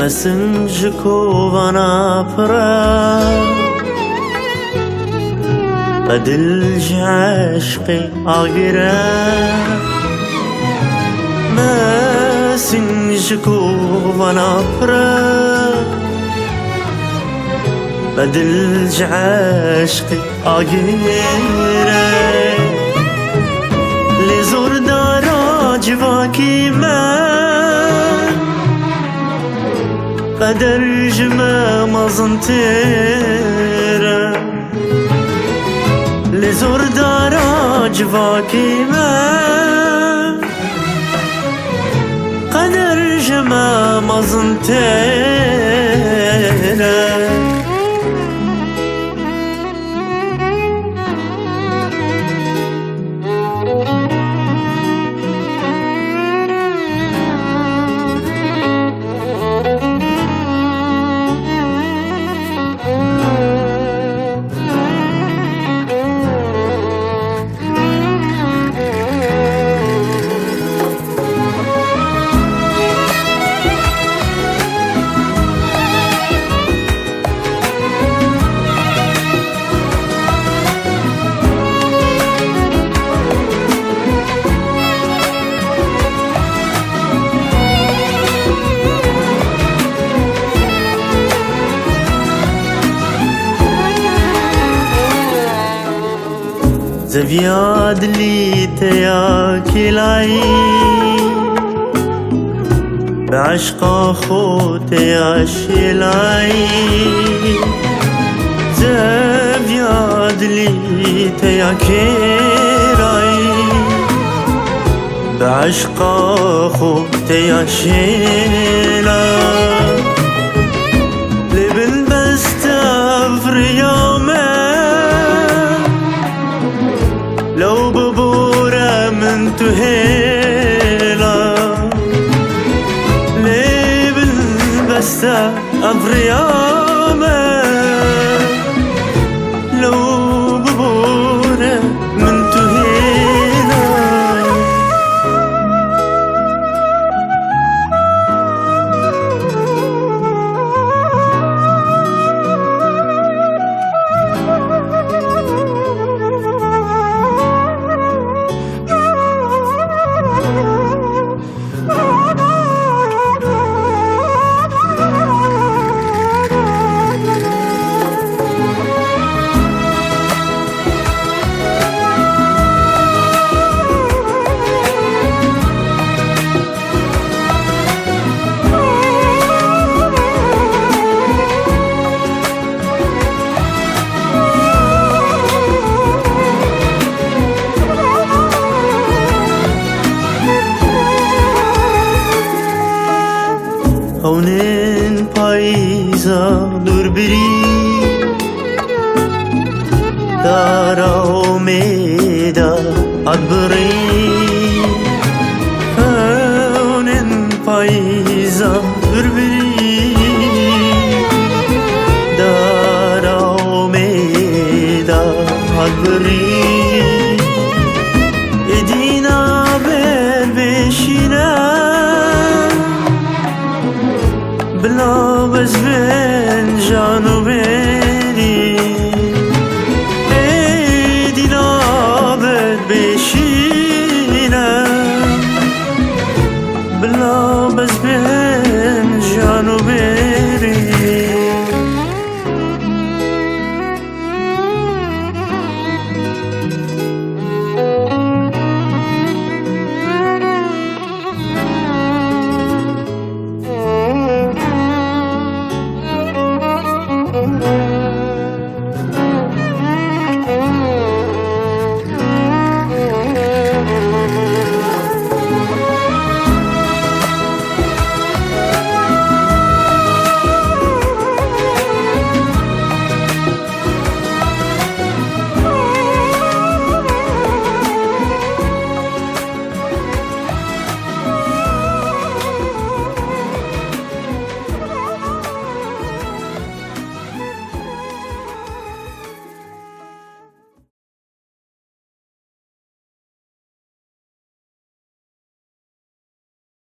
سنجكو وانا برا بدلج عشقي عقرا ما سنجكو وانا برا بدلج عشقي عقرا لزور دارا جواكي ما قدر جما مزنتيرا لزور دارا جواكي ما قدر جما مزنتيرا زفياد لي تياكلاي بعشق خوتي عشلاي زفياد لي تياكلاي بعشق خوتي عشلاي لبن بستفر يومي لو ببورة من تهيلا ليه بالبستة أفريامة لو ببورة من تهيلا هونين پاییزا دور بری دارا امیدا عبری هونين پاییزا دور بری دارا امیدا عبری ادینا بل بشینا بلا بس بين جانو بين